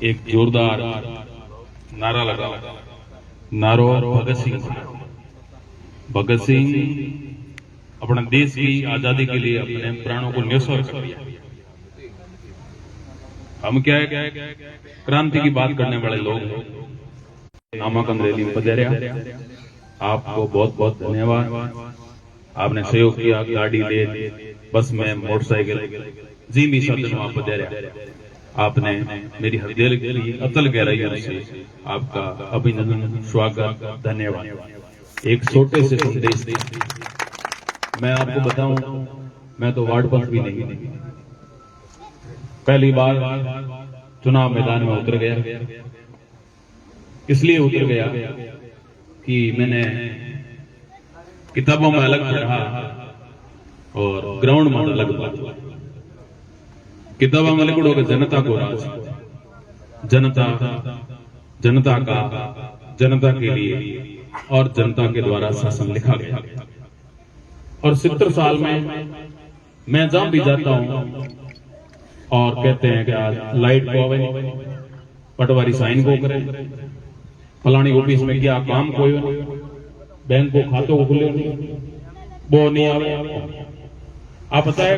एक जोरदार नारा लगा। नारो भगत सिंह अपने देश की आजादी के लिए अपने प्राणों को न्यौछावर कर दिया। हम क्या है, क्रांति की बात करने वाले लोग नामांकन रैली में पधारे। आपको बहुत बहुत धन्यवाद। आपने सहयोग किया, गाड़ी ले, बस में, मोटरसाइकिल, जी भी साधन आप पधारे। आपने मेरी हृदय की अतल गहराइयों से आपका अभिनंदन, स्वागत, धन्यवाद। एक छोटे से संदेश मैं आपको बताऊं, मैं तो वार्ड पंच भी नहीं, पहली बार चुनाव मैदान में उतर गया। इसलिए उतर गया कि मैंने किताबों में अलग पढ़ा और ग्राउंड में अलग पढ़ा। किताबों में लिखो कि जनता को राज, जनता, जनता का, जनता के लिए और जनता के द्वारा शासन लिखा गया। और 70 साल में मैं जहां भी जाता हूं और कहते हैं कि आज लाइट को आवे, पटवारी साइन को करे, फलानी ऑफिस में क्या काम कोई, बैंक को खातों को खुले वो नहीं आवे। आप पता है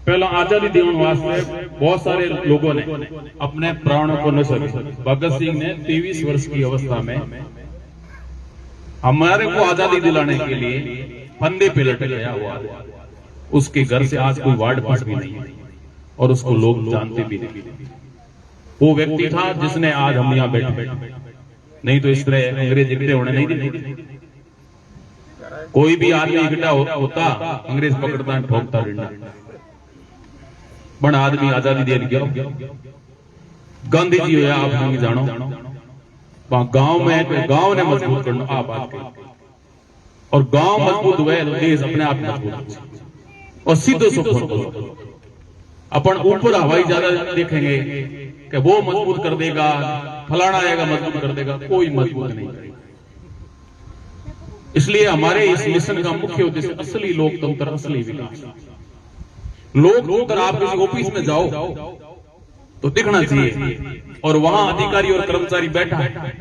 पहला आजादी देने वास्ते बहुत सारे लोगों ने अपने प्राणों को न्यौछावर किया। भगत सिंह ने 23 वर्ष की अवस्था में हमारे को आजादी दिलाने के लिए फंदे पे लटक गया हुआ। उसके घर से आज कोई वार्ड पास भी नहीं है और उसको लोग जानते भी नहीं। वो व्यक्ति था जिसने आज हम यहां बैठे, नहीं तो इस तरह अंग्रेज इकट्ठे होने नहीं देते। कोई भी आदमी इकट्ठा होता, अंग्रेज पकड़ता, ठोकता डंडा। बड़ा आदमी आजादी दे गया। गांधी जी होया, आप नहीं जानो, गांव में गांव ने मजबूत करना आप बात कही, और गांव मजबूत हुए तो देश अपने आप मजबूत। और सीधे सो अपन ऊपर हवाई ज्यादा देखेंगे कि वो मजबूत कर देगा, फलाना आएगा मजबूत कर देगा, कोई मजबूत नहीं करेगा। इसलिए हमारे इस मिशन का मुख्य उद्देश्य असली लोकतंत्र, असली विकास। लोकतंत्र, आप किसी ऑफिस में जाओ तो दिखना चाहिए और वहां अधिकारी और कर्मचारी बैठा है,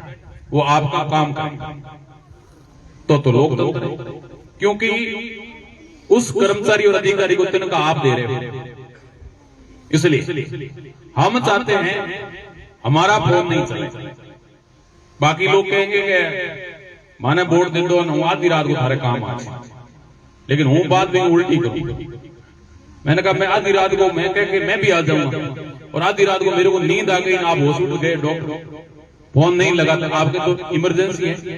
वो आपका काम करेगा तो लोकतंत्र है। क्योंकि उस कर्मचारी और अधिकारी को तनख्वाह आप दे रहे हो। इसलिए हम चाहते हैं हमारा फोन नहीं चले। बाकी लोग कहेंगे कि माने वोट दे दो, आधी रात को सारे काम आ, लेकिन हूं बात भी उल्टी करूं। मैंने कहा मैं आधी रात को मैं कह के मैं भी आ जाऊंगा, और आधी रात को मेरे को नींद आ गई, आप हॉस्पिटल गए, डॉक्टर फोन नहीं लगा, तक आपके तो इमरजेंसी है,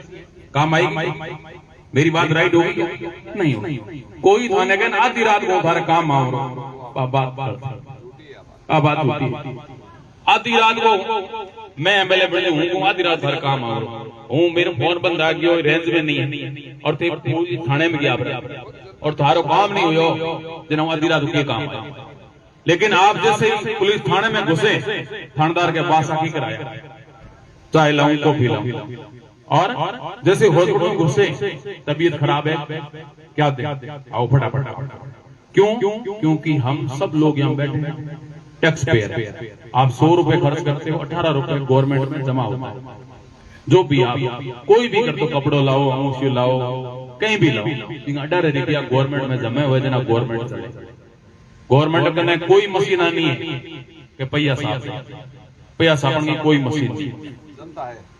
काम आएगी। मेरी बात राइट होगी? नहीं होगी। कोई थाने के आधी रात को सारा काम आओ, बात होती है। आधी रात को मैं अवेलेबल हूँ, आधी रात सारा काम आओ हूँ, मेरे फोन बंद आ गया, रेंज में नहीं है, और थाने में गया और थारो काम नहीं हो जिन्हों आधी रात के काम आए। लेकिन आप जैसे ही पुलिस थाने में घुसे, थानेदार के पास आके कराया, चाय लाऊं, कॉफी लाऊं, और जैसे हॉस्पिटल घुसे, तबीयत खराब है, क्या दे, आओ फटाफट। क्यों? क्योंकि हम सब लोग यहाँ बैठे हैं टैक्स पेयर। आप 100 रुपए खर्च करते हो, 18 रुपए गवर्नमेंट में जमा होता है। जो भी आप कोई भी कर दो, कपड़ों लाओ, अंगूठी लाओ, कहीं भी लाओ, 18 रुपया गवर्नमेंट में जमा हुए जना गवर्नमेंट चले। गवर्नमेंट करने कोई मशीन नहीं है कि पहिया सापन की कोई मशीन नहीं।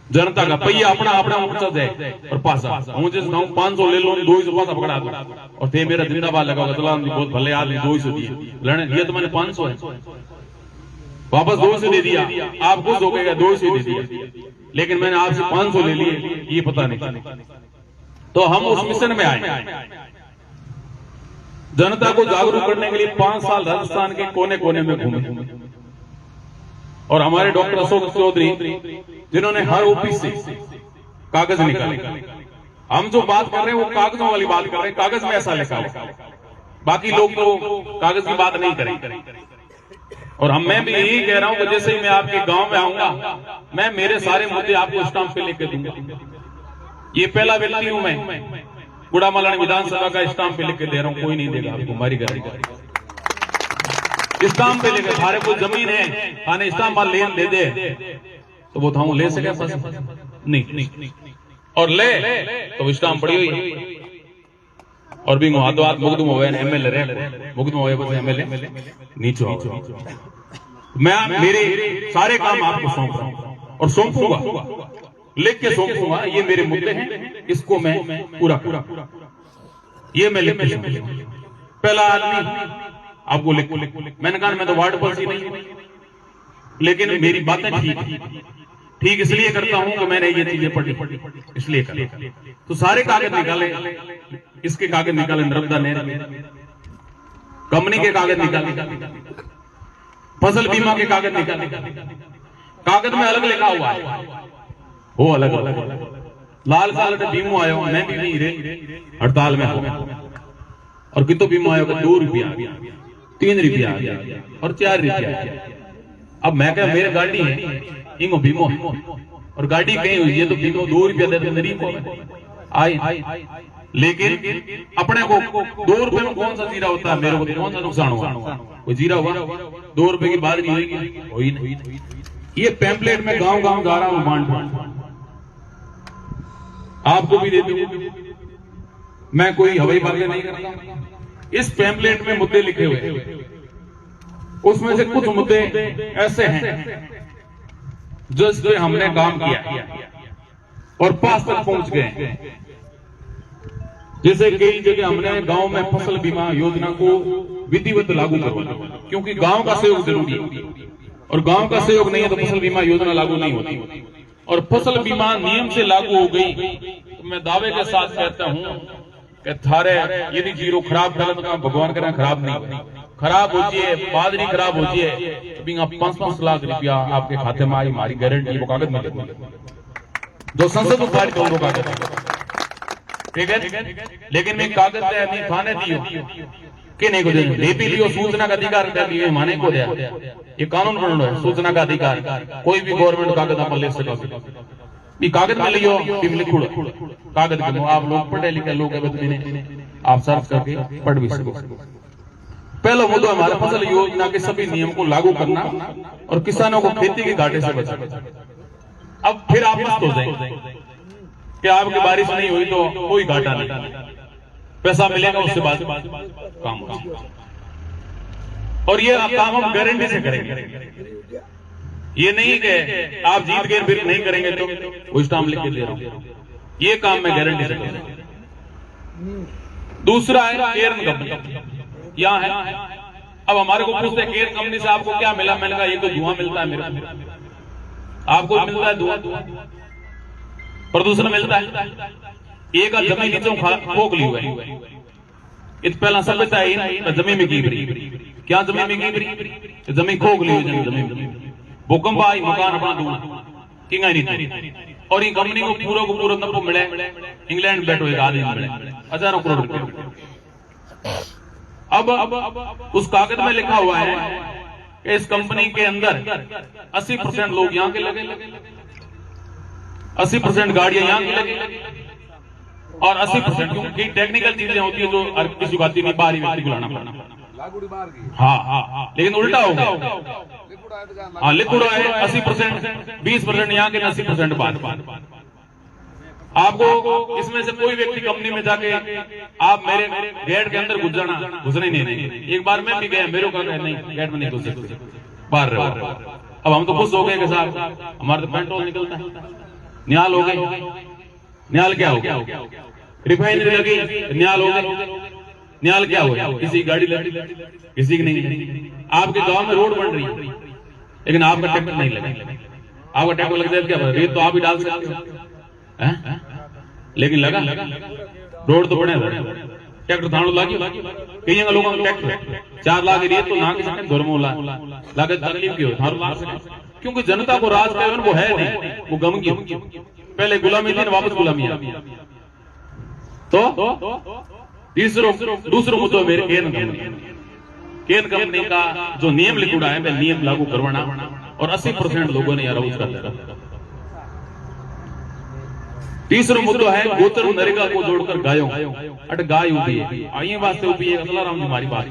जनता का पहिया अपना अपना ऊंचा जाए और पासा। हूं जिस 500 ले लो, 200 पासा पकड़ा दो, और थे मेरा जिंदाबाद लगाओ, सलाम जी बहुत भले आदमी, 200 दिए लड़ने, ये तो मैंने 500 है, वापस 200 दे दिया, आप खुश हो गए 200 दे दिया, लेकिन मैंने आपसे 500 ले लिए, ये पता नहीं। तो हम उस मिशन में आए, जनता को जागरूक करने के लिए 5 साल राजस्थान के कोने कोने में घूमे, और हमारे डॉक्टर अशोक चौधरी जिन्होंने हर ऑफिस से कागज निकाले। हम जो बात कर रहे हैं वो कागजों वाली बात कर रहे हैं, कागज में ऐसा लिखा है, बाकी लोग तो कागज की बात नहीं करें। और मैं भी यही कह रहा हूं कि जैसे ही मैं आपके गांव में आऊंगा, मैं मेरे सारे मुद्दे आपको स्टाम्प पे लेके दूंगा। ये पहला व्यक्ति हूं मैं, गुड़ामालानी विधानसभा का स्टाम्प पे लेके दे रहा हूं, कोई नहीं देगा आपको, हमारी गाड़ी। स्टाम्प पे लेके थारे को जमीन है थाने स्टाम्प वाल लेन दे दे तो वो थाऊ ले सके नहीं और ले तो स्टाम्प पड़ी हुई और भी हाथों हाथ मुकदम हुए एमएलए रे मुकदम हुए बस एमएलए नीचे आओ। मैं मेरे सारे काम आपको सौंप रहा हूं और सौंपूंगा लिख के सौंपूंगा। ये मेरे मुद्दे हैं इसको मैं पूरा करूं। ये मैं लिख के पहला आदमी आपको लिख मैंने कहा मैं तो वार्ड पर्ची नहीं लेकिन मेरी बातें ठीक इसलिए करता हूं कि मैंने ये चीजें पढ़ी इसलिए कर तो सारे कागज निकाले इसके कागज निकाले नर्मदा नहर कंपनी के कागज निकाले फसल बीमा के कागज निकाले कागज में अलग लिखा हुआ है वो अलग लाल कागज बीमो आयो मैं भी नहीं रे हड़ताल में हो और कितो बीमो आयो 2 रुपया 3 रुपया और 4 रुपया। अब मैं क्या मेरे गाड़ी है इंगो बीमो और गाड़ी कहीं हुई है तो बीमो 2 रुपया देते मेरी आई लेकिन अपने को 2 रुपए में कौन सा जीरा होता है मेरे को कौन सा नुकसान हुआ कोई जीरा हुआ 2 रुपए की बात नहीं हुई नहीं। ये पैम्पलेट में गांव गांव जा रहा हूं बांट आपको भी दे दूं मैं कोई हवाई बातें नहीं करता। इस पैम्पलेट में मुद्दे लिखे हुए उसमें से कुछ मुद्दे ऐसे हैं जिस पे हमने काम किया और पास तक पहुंच गए। जैसे कई जगह हमने गांव में फसल बीमा योजना को विधिवत लागू करवाया क्योंकि गांव का सहयोग जरूरी है और गांव का सहयोग नहीं है तो फसल बीमा योजना लागू नहीं होती। और फसल बीमा नियम से लागू हो गई तो मैं दावे के साथ कहता हूं कि थारे यदि जीरो खराब करे तो भगवान करे खराब नहीं खराब हो जाए बादरी खराब हो जाए तो 5-5 लाख रुपया आपके खाते में आई हमारी गारंटी वो कागज में जो संसद में पारित हो कागज ठीक है। लेकिन मैं कागज नहीं थाने दियो कि नहीं को दे भी लियो सूचना का अधिकार कर लियो माने को दिया ये कानून बन रहा है सूचना का अधिकार कोई भी गवर्नमेंट कागज आप ले सको ये कागज में लियो टीम लिखो कागज में आप लोग पढ़े लिखे लोग आप सर्च करके पढ़ भी सको। पहला मुद्दा हमारा फसल योजना के सभी नियम को लागू करना और किसानों को खेती के घाटे से बचाना। अब फिर आप मस्त हो जाएंगे कि आपकी बारिश नहीं हुई तो कोई घाटा नहीं पैसा मिलेगा उससे बाद काम होगा और ये काम हम गारंटी से करेंगे। ये नहीं कि आप जीत गए फिर नहीं करेंगे तो वो स्टाम्प लिख के दे रहा हूं ये काम मैं गारंटी से करूंगा। दूसरा है केयर कंपनी यहाँ है। अब हमारे को पूछते हैं केयर कंपनी से आपको क्या मिला मैंने कहा ये तो धुआं मिलता है मेरे आपको मिलता है धुआं प्रदूषण मिलता है एक जमीन नीचे खोक ली हुआ है पहला सभ्यता है जमीन में गिरी क्या जमीन में गिरी जमीन खोक ली हुई जमीन भूकंप आई मकान अपना धुआं किंगा नहीं और ये कंपनी को पूरा नफो मिले इंग्लैंड बैठो एक आदमी मिले हजारों करोड़ रुपए। अब उस कागज में लिखा हुआ है कि इस कंपनी के अंदर 80% लोग यहाँ के लगे 80% गाड़ियां यहाँ की लगी और 80% क्योंकि टेक्निकल चीजें होती है जो किसी को आती नहीं बाहरी व्यक्ति को लाना पड़ना हाँ लेकिन उल्टा हो गया हाँ लिक्विड है 80% 20% यहाँ के 80% बाहर। आपको इसमें से कोई व्यक्ति कंपनी में जाके आप मेरे गेट के अंदर घुसने नहीं एक बार मैं भी गया मेरे को नहीं गेट में नहीं घुस सकते बाहर रहो। अब हम तो खुश हो गए कि साहब हमारा तो पेट्रोल निकलता है न्याल हो गए न्याल क्या हो गया रिफाइनरी लगी न्याल हो गए न्याल क्या हो गया किसी गाड़ी लगी किसी की नहीं। आपके गांव में रोड बन रही है लेकिन आपका ट्रैक्टर नहीं लगा आपका ट्रैक्टर लग जाए क्या रेत तो आप ही डाल सकते हो लेकिन लगा रोड तो बने ट्रैक्टर थाणो लागी कई लोगों का ट्रैक्टर 4 लाख रेत तो ना के धर्मोला लागे तकलीफ की हो थारो ला सके क्योंकि जनता को राज का वो है नहीं वो गम की पहले गुलामी थी वापस गुलामी है। तो दूसरो मुद्दा मेरे केन कंपनी का जो नियम लिखा है वह नियम लागू करवाना और 80% लोगों ने यार उसका दिया। तीसरा मुद्दा है गोत्र नरेगा को जोड़कर गायों अट गाय उभी है आइए वास्ते उभी है अल्लाह राम जी हमारी बात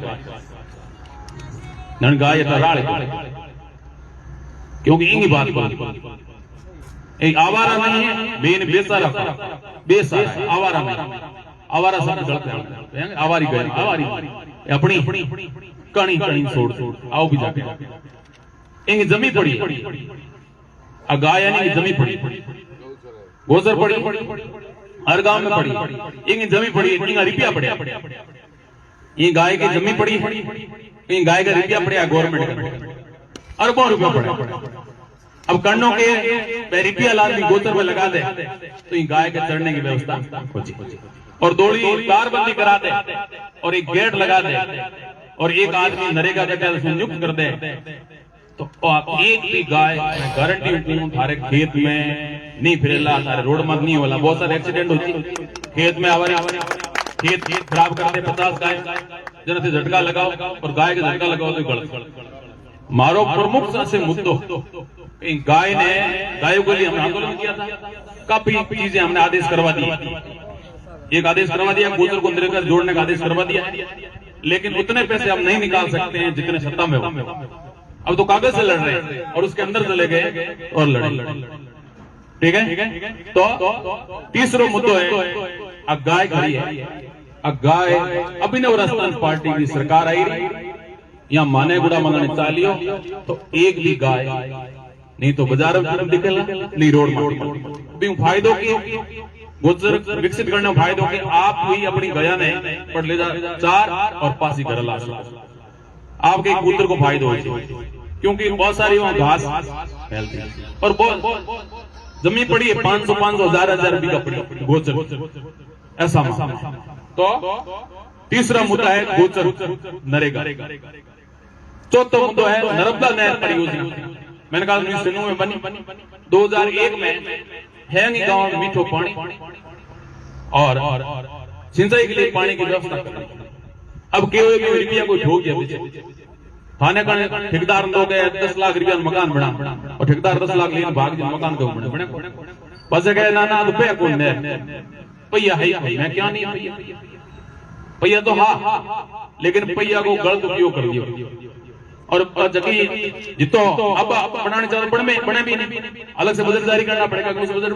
नन गाय राड़ क्योंकि इंगी बात को एक आवारा नहीं है, बेन बेसारा बेसारा आवारा नहीं, आवारा सब गलत है, आवारी गई आवारी अपनी कणी कणी छोड़ आओ भी जाके इंगी जमी पड़ी आ गाय यानी जमी पड़ी गोजर पड़ी हर गांव में पड़ी इंगी जमी पड़ी इंगा रुपया पड़े ये गाय की जमी पड़ी ये गाय का रुपया पड़े गवर्नमेंट अरबों रुपया पड़े। अब कर्णों के रुपया लाल गोचर में लगा दे तो ये गाय के चढ़ने की व्यवस्था हो जाए और दौड़ी कारबंदी करा दे और एक गेट लगा दे और एक आदमी नरेगा का नियुक्त कर दे तो एक भी गाय गारंटी थारे खेत में नहीं फिरेला, थारे रोड मत नहीं होला। बहुत सारे एक्सीडेंट होती खेत में आवारे खेत खराब करते 50 गाय जरा से झटका लगाओ और गाय के झटका लगाओ तो गलत। मारो प्रमुख से मुद्दों गाय ने गायों के लिए हमने आंदोलन किया था, काफी चीजें हमने आदेश करवा दी। एक आदेश करवा दिया गोचर को नरेगा जोड़ने का आदेश करवा दिया, लेकिन उतने पैसे हम नहीं निकाल सकते हैं जितने सत्ता में हो। अब तो कागज से लड़ रहे हैं और उसके अंदर चले गए और लड़े। ठीक है, तो तीसरा मुद्दा है गाय खड़ी है। गाय अभिनव राजस्थान पार्टी की सरकार आई रही यहाँ माने गुड़ा मंगने चालियो तो एक भी गाय नहीं तो बाजार में दिखेला नहीं रोड में फायदों की गोचर विकसित करने फायदों के आप हुई अपनी गया ने पर ले जा 4 और पासी घर ला आपके पुत्र को फायदो हो क्योंकि बहुत सारी वहां घास फैलती है और बहुत जमीन पड़ी है 500 1000 बीघा पड़ी गोचर ऐसा तो तीसरा मुद्दा है गोचर नरेगा। चौथा मुद्दा है नर्मदा नहर परियोजना। मैंने कहा 1999 में बनी, 2001 में हैंगी गांव में मीठो पानी और सिंचाई के लिए पानी की व्यवस्था करनी। अब केवल में रुपया कोई ठोक दिया थाने का ठेकेदार लोग 10 लाख रुपया मकान बना और ठेकेदार 10 लाख लेकर भाग मकान क्यों बने बस गए ना रुपया कौन पैया है मैं क्या नहीं पैया तो हाँ लेकिन पैया को गलत उपयोग कर दिया और जबकि जितो अब बनाने चाहते बने भी नहीं, अलग से बजट जारी करना पड़ेगा क्योंकि बजट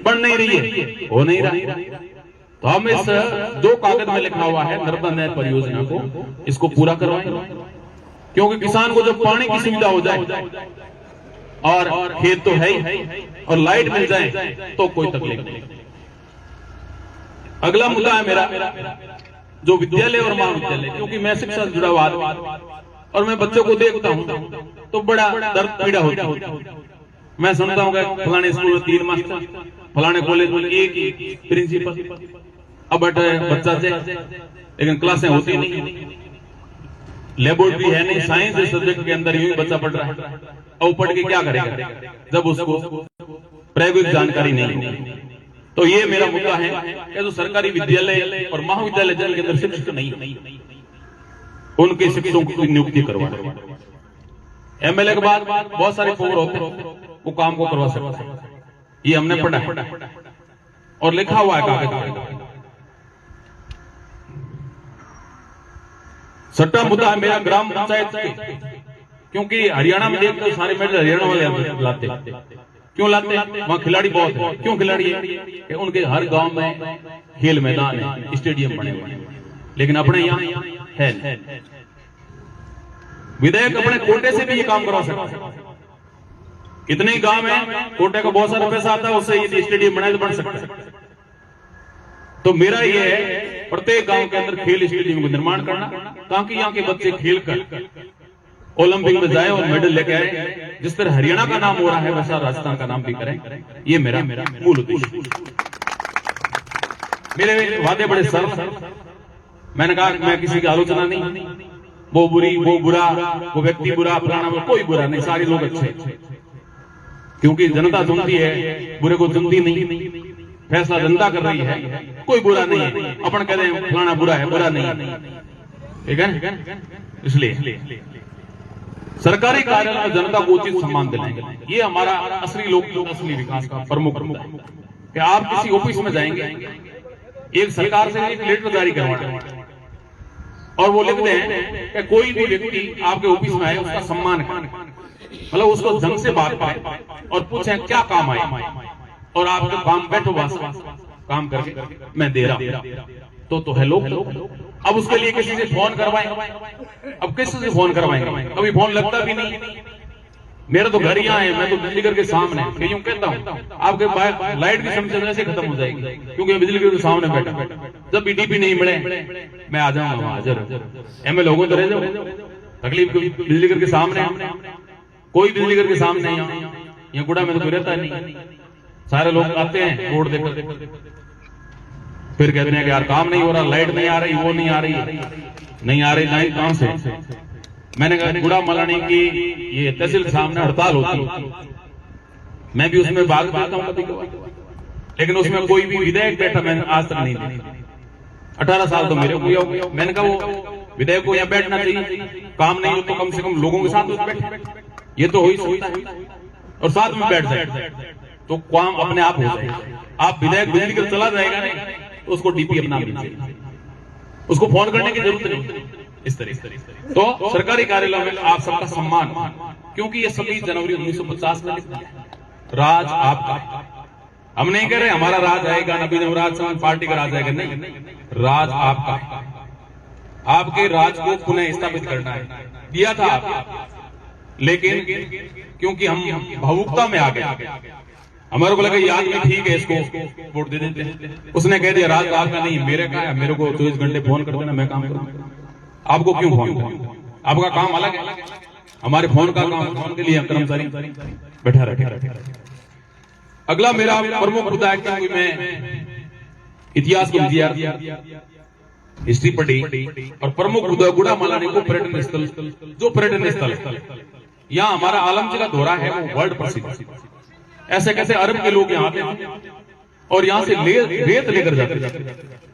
बन नहीं रही है हो नहीं रहा। तो हम इस जो कागज में लिखा हुआ है नर्मदा नहर परियोजना को इसको पूरा करवाएं क्योंकि किसान को जब पानी की सुविधा हो जाए और खेत तो है ही और लाइट मिल जाए तो कोई तकलीफ नहीं। अगला मुद्दा है मेरा जो विद्यालय और महाविद्यालय, क्योंकि मैं शिक्षा से जुड़ा हुआ और मैं बच्चों को देखता हूं तो बड़ा दर्द पीड़ा होता है। मैं सुनता हूँ फलाने स्कूल में 3 मास्टर, फलाने कॉलेज में एक ही प्रिंसिपल, अब बच्चा से लेकिन क्लासें होती नहीं, लेबोरेटरी है नहीं, साइंस के सब्जेक्ट के अंदर यूं बच्चा पढ़ रहा है और पढ़ के क्या करेगा जब उसको प्रायोगिक जानकारी नहीं। तो ये मेरा मुद्दा है कि जो सरकारी विद्यालय और महाविद्यालय जिनके अंदर शिक्षक नहीं उनके शिक्षकों की नियुक्ति करवाना। एमएलए के बाद बहुत सारे पोवर होते वो काम को करवा सकते हैं, ये हमने पढ़ा और लिखा हुआ है कागज। छठा मुद्दा है मेरा ग्राम पंचायत क्योंकि हरियाणा में देखते सारे मेडल हरियाणा वाले लाते क्यों लाते वहां खिलाड़ी बहुत है। क्यों खिलाड़ी है कि उनके हर गांव में खेल मैदान है, स्टेडियम बने हुए हैं, लेकिन अपने यहाँ है विधायक अपने कोटे से भी ये काम करवा सकते हैं। कितने ही गांव में कोटे का बहुत सारा पैसा आता है, उससे ये स्टेडियम बनाए तो बन सकता है। तो मेरा ये है प्रत्येक गांव के अंदर खेल स्टेडियम का निर्माण करना ताकि यहाँ के बच्चे खेल कर ओलंपिक में जाए और मेडल लेके आए। जिस तरह हरियाणा का नाम हो रहा है वैसा राजस्थान का नाम भी करें, ये मेरा मूल उद्देश्य। मेरे वादे बड़े सरल, मैंने कहा मैं किसी की आलोचना नहीं, वो बुरी वो बुरा वो व्यक्ति बुरा फलाना कोई बुरा नहीं, सारे लोग अच्छे, क्योंकि जनता चुनती है, बुरे को चुनती नहीं, फैसला जनता कर रही है, कोई बुरा नहीं है। अपन कहते हैं फलाना बुरा है, बुरा नहीं, ठीक है। इसलिए सरकारी कार्यालय में जनता को उचित सम्मान दिलाएंगे, ये हमारा असली लोक असली विकास का प्रमुख मुद्दा है। कि आप किसी ऑफिस में जाएंगे, एक सरकार से एक लेटर जारी करवाना और वो लिखते हैं कि कोई भी व्यक्ति आपके ऑफिस में आए उसका सम्मान करें, मतलब उसको ढंग से बात करें और पूछें क्या काम आए, और आपके काम बैठो बस काम करके मैं दे रहा हूं तो हेलो। अब उसके लिए किसी से फोन करवाएं, अब किसी से फोन करवाएंगे, कभी फोन लगता भी नहीं। मेरा तो घर यहाँ है, मैं तो बिजली घर के सामने, मैं यूं कहता हूँ आपके लाइट की समस्या ऐसे खत्म हो जाएगी क्योंकि बिजली घर के सामने बैठा, जब भी डीपी नहीं मिले मैं आ जाऊंगा हाजिर। एमएल लोगों तो रह जाओ, तकलीफ बिजली घर के सामने, कोई बिजली घर के सामने नहीं, यहाँ गुड़ा में तो कोई रहता नहीं। सारे लोग आते हैं वोट देकर, फिर कहते हैं कि यार काम नहीं हो रहा, लाइट नहीं आ रही, वो नहीं आ रही, नहीं आ रही लाइट कहां से। मैंने कहा गुड़ा मलानी की ये तहसील सामने हड़ताल होती, मैं भी उसमें भाग देता हूं कभी कभी, लेकिन उसमें कोई भी विधायक बैठा मैंने आज तक नहीं देखा। 18 साल तो मेरे को हो गया। मैंने कहा वो विधायक को यहाँ बैठना चाहिए, काम नहीं हो तो कम से कम लोगों के साथ बैठे, ये तो हो ही सकता है, और साथ में बैठ जाए तो काम अपने आप हो जाए। आप विधायक बिजली कर चला जाएगा नहीं तो उसको डीपी अपना दीजिए, उसको फोन करने की जरूरत नहीं। इस तरह तो सरकारी कार्यालय में आप सबका सम्मान, क्योंकि ये 26 जनवरी 1950 में राज आपका, हम नहीं कह रहे हमारा राज आएगा, नबी नवराज समाज पार्टी का राज आएगा, नहीं, राज आपका, आपके राज को पुनः स्थापित करना है। दिया था आप, लेकिन क्योंकि हम भावुकता में आ गए, हमारे को लगा ये आदमी ठीक है, इसको वोट दे देते हैं। उसने कह दिया राज आपका नहीं, मेरे को 24 घंटे फोन कर देना, मैं काम करूंगा। आपको क्यों फोन करूं? आपका काम अलग है, हमारे फोन का काम, फोन के लिए कर्मचारी बैठा रहे। अगला मेरा प्रमुख मुद्दा है कि मैं इतिहास को हिस्ट्री पढ़ी, और प्रमुख मुद्दा गुड़ा मलानी को पर्यटन स्थल, जो पर्यटन स्थल यहाँ हमारा आलम जी का दौरा है वो वर्ल्ड प्रसिद्ध। ऐसे कैसे अरब के लोग यहाँ आते हैं और यहाँ से रेत लेकर जाते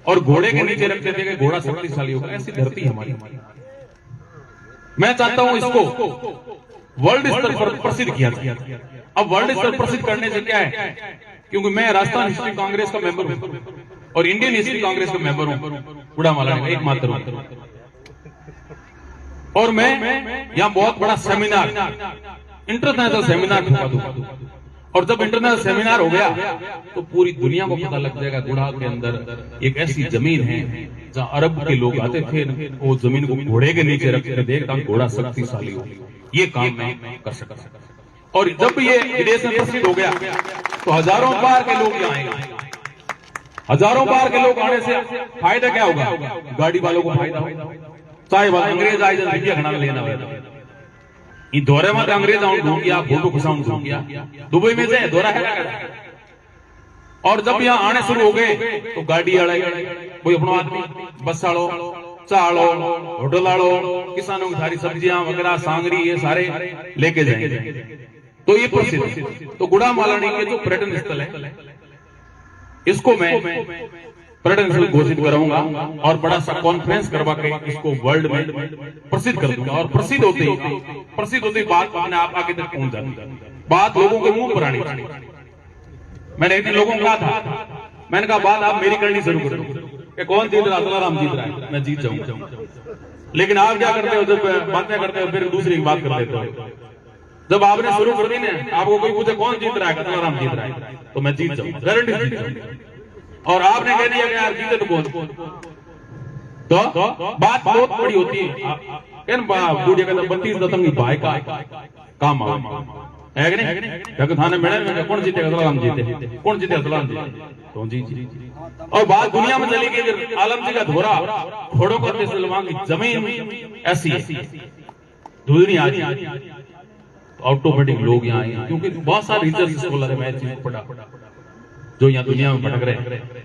और घोड़े के नीचे रखते थे कि घोड़ा शक्तिशाली होगा। ऐसी धरती हमारी। मैं चाहता हूं इसको वर्ल्ड स्तर पर प्रसिद्ध किया जाए। अब वर्ल्ड स्तर प्रसिद्ध करने से क्या है, क्योंकि मैं राजस्थान हिस्ट्री कांग्रेस का मेंबर हूं और इंडियन हिस्ट्री कांग्रेस का मेंबर हूं, गुड़ा मलानी का एकमात्र हूं, और मैं यहाँ बहुत बड़ा सेमिनार, इंटरनेशनल सेमिनार ठुका दूंगा। और जब इंटरनेशनल सेमिनार हो गया तो पूरी दुनिया को पता लग जाएगा गुड़ा के अंदर एक ऐसी जमीन है जहां अरब के लोग आते थे, वो जमीन को घोड़े के नीचे रखते, देखता घोड़ा शक्तिशाली हो। ये काम मैं कर सकता। और जब ये विदेश में प्रसिद्ध हो गया तो हजारों बार के लोग यहाँ आएंगे। हजारों बार के लोग आने से फायदा क्या होगा? गाड़ी वालों को फायदा होगा, चाहे वाला अंग्रेज आए रुपया खड़ा लेना होगा। ये दौरे में अंग्रेज ढूंढ गया, फोटो खिंचाऊं ढूंढ गया, दुबई में से दौरा है। और जब यहाँ आने शुरू हो गए तो गाड़ी आड़े, कोई अपना आदमी, बस आड़ो, चाड़ो, होटल आड़ो, किसानों की सारी सब्जियां वगैरह सांगरी ये सारे लेके जाएंगे। तो ये प्रसिद्ध। तो गुड़ा मलानी के जो पर्यटन स्थल है इसको मैं पर्यटन स्थल घोषित कराऊंगा और बड़ा सा कॉन्फ्रेंस करवा के इसको वर्ल्ड में प्रसिद्ध कर दूंगा। और प्रसिद्ध होते ही बात अपने आप आगे तक पहुंच जाती, बात लोगों के मुंह पर आनी। मैंने एक दिन लोगों को कहा था, मैंने कहा बात आप मेरी करनी शुरू कर दो, कौन जीत रहा? तुलाराम जीत रहा है, मैं जीत जाऊंगा। लेकिन आप क्या करते हो, जब बातें करते हो फिर दूसरी बात कर देते हो। जब आपने शुरू कर दी ना, आपको कोई पूछे कौन जीत रहा है, तुलाराम जीत रहा है, तो मैं जीत जाऊंगा, गारंटी जीत जाऊंगा। और आपने कह दिया कि यार जीते तो कौन, तो बात बहुत बड़ी होती है। बूढ़े का 32 दशम की भाई का काम है कि नहीं? थाने में कौन जीतेगा? तुलाराम जीते। कौन जीते? तुलाराम जीते। तो जी। और बात दुनिया में चली गई, आलम जी का धोरा घोड़ों का सलमान की जमीन ऐसी धुलनी आ गई, ऑटोमेटिक लोग यहाँ आए, क्योंकि बहुत सारे रिसर्च मैं चीज पढ़ा जो यहाँ दुनिया में भटक रहे हैं।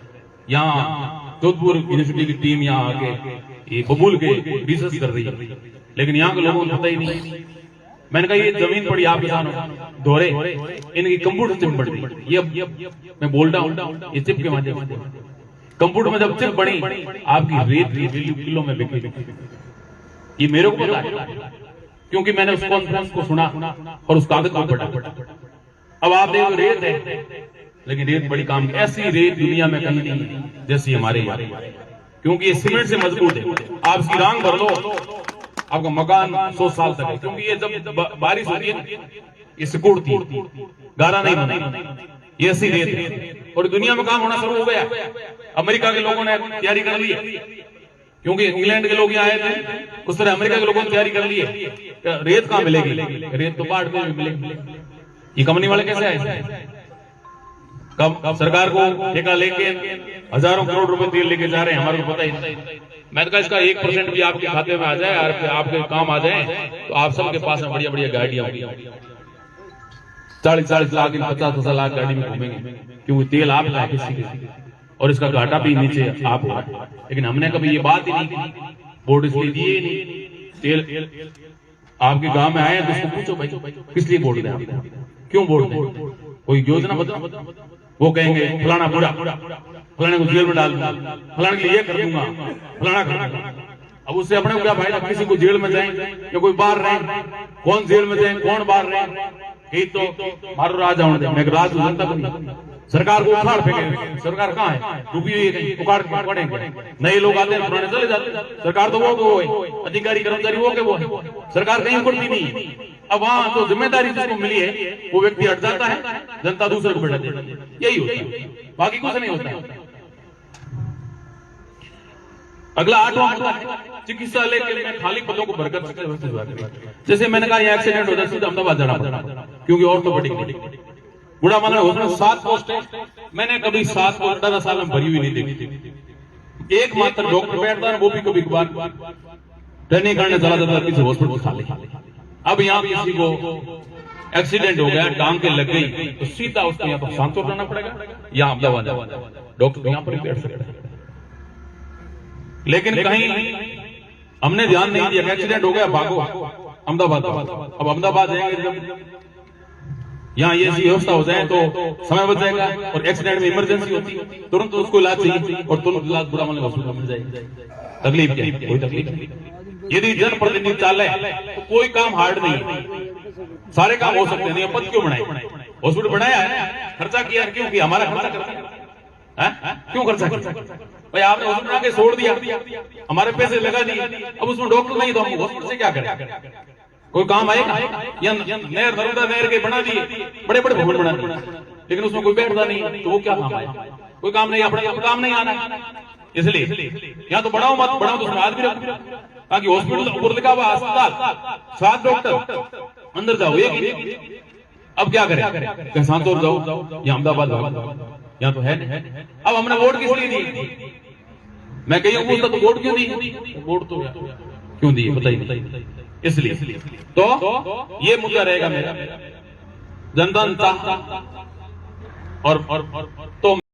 यहाँ जोधपुर यूनिवर्सिटी की टीम यहाँ आके ये बबूल के रिसर्च कर रही है, लेकिन यहाँ के लोगों को पता ही नहीं। मैंने कहा ये जमीन पड़ी आप किसानों दोहरे, इनकी कंप्यूटर चिप बढ़ गई। ये मैं बोल रहा हूँ ये चिप के माध्यम से कंप्यूटर में जब चिप बनी, आपकी रेत की वैल्यू किलो में बिकी। ये मेरे को पता है क्योंकि मैंने उस कॉन्फ्रेंस को सुना और उस कागज को पढ़ा। अब आप देखो रेत है, लेकिन रेत बड़ी काम की, ऐसी रेत दुनिया में कहीं नहीं जैसी हमारे यहाँ। क्योंकि ये सीमेंट से मजबूत है। आप इसकी रांग भर लो, आपका मकान 100 साल तक है। क्योंकि ये जब बारिश होती है ये सिकुड़ती है, गारा नहीं बना, ये ऐसी रेत है। और दुनिया में काम होना शुरू हो गया। अमेरिका के लोगों ने तैयारी कर ली है, क्योंकि इंग्लैंड के लोग यहाँ आए थे, उस तरह अमेरिका के लोगों ने तैयारी कर ली है। रेत कहाँ मिलेगी? रेत तो बाढ़ में मिलेगी। ये कंपनी वाले कैसे आए? कब सरकार को ठेका लेके हजारों करोड़ रुपए तेल लेके जा रहे हैं, हमारे को पता ही नहीं। मैं तो कहा इसका 1% भी आपके खाते में आ जाए और आपके काम आ जाए तो आप सबके पास में बढ़िया बढ़िया गाड़ियां होंगी। 40-40 लाख 50-50 लाख गाड़ी में घूमेंगे, क्योंकि तेल आप लाए किसी के, और इसका घाटा भी नीचे आप हो। लेकिन हमने कभी ये बात ही नहीं की, बोर्ड इसलिए दिए ही नहीं। तेल आपके गांव में आए तो उसको पूछो भाई किस लिए बोर्ड दें, क्यों बोर्ड दें, कोई योजना बताओ। वो कहेंगे फलाना बुरा, फलाने को जेल में डाल दूंगा, फलाने के लिए ये कर दूंगा, फलाना कर दूंगा। अब उससे अपने को क्या फायदा? किसी को जेल में जाए या कोई बाहर रहे, कौन जेल में जाए कौन बाहर रहे, यही तो मारो राजा होने दे। मैं राज जनता को नहीं, सरकार को उखाड़ फेंके। सरकार कहाँ है? डूबी हुई है, उखाड़ के पड़ेंगे। नए लोग आते हैं, पुराने चले जाते हैं। सरकार तो वो है, अधिकारी कर्मचारी वो के वो है, सरकार कहीं उखड़ती नहीं है। अब वहां तो जिम्मेदारी जिसको मिली है वो व्यक्ति हट जाता है, जनता दूसरे को बैठा देती है। यही होता है, बाकी कुछ नहीं होता। अगला 8वां मुद्दा है चिकित्सालय के लिए खाली पदों को भरकर। जैसे मैंने कहा यहाँ एक्सीडेंट हो जाए सीधा अहमदाबाद जाना पड़ता, क्योंकि और तो बड़ी बुढ़ा माना उसमें 7 पोस्ट है। मैंने कभी 7 को 18 साल में भरी हुई नहीं देखी। एकमात्र डॉक्टर बैठता है, वो भी कभी कभार ट्रेनिंग करने चला जाता है किसी हॉस्पिटल खाली। अब यहाँ किसी को एक्सीडेंट हो गया, टांग के लग गई, तो सीधा उसको यहाँ पर सांतोर जाना पड़ेगा या अहमदाबाद। डॉक्टर यहाँ पर ही बैठ सकता है। लेकिन कहीं हमने ध्यान नहीं दिया, एक्सीडेंट हो गया भागो अहमदाबाद। अब अहमदाबाद जाएंगे, जब यहाँ ये ऐसी व्यवस्था हो जाए तो समय बच जाएगा। और एक्सीडेंट में इमरजेंसी होती है, तुरंत उसको इलाज चाहिए और तुरंत इलाज बुरा मामले हॉस्पिटल मिल जाएगी। तकलीफ क्या है? कोई तकलीफ नहीं। यदि जनप्रतिनिधि चाले तो कोई काम हार्ड नहीं है, सारे काम हो सकते हैं। पद क्यों बनाए? हॉस्पिटल बनाया है, खर्चा किया, क्यों किया? हमारा खर्चा करते हैं, क्यों खर्चा किया भाई? आपने हॉस्पिटल बना के छोड़ दिया, हमारे पैसे लगा दिए, अब उसमें डॉक्टर नहीं तो हम हॉस्पिटल से क्या करें? कोई काम आएगा? या नहर नर्मदा नहर के बना दिए, बड़े बड़े भवन बना दिए, लेकिन उसमें कोई बैठता नहीं, तो वो क्या काम आएगा? कोई काम नहीं, अपने काम नहीं आना। इसलिए यहाँ तो बढ़ाओ मत, बढ़ाओ तो उसमें आदमी रखो, ताकि हॉस्पिटल ऊपर लिखा हुआ अस्पताल 7 डॉक्टर, अंदर जाओ एक ही। अब क्या करें? सांतोर जाओ या अहमदाबाद जाओ, यहाँ तो है नहीं। अब हमने वोट किस लिए दी? मैं कहीं पूछता तो वोट क्यों दी? वोट तो क्यों दी बताइए? इसलिए तो ये मुद्दा रहेगा मेरा, जनता और तो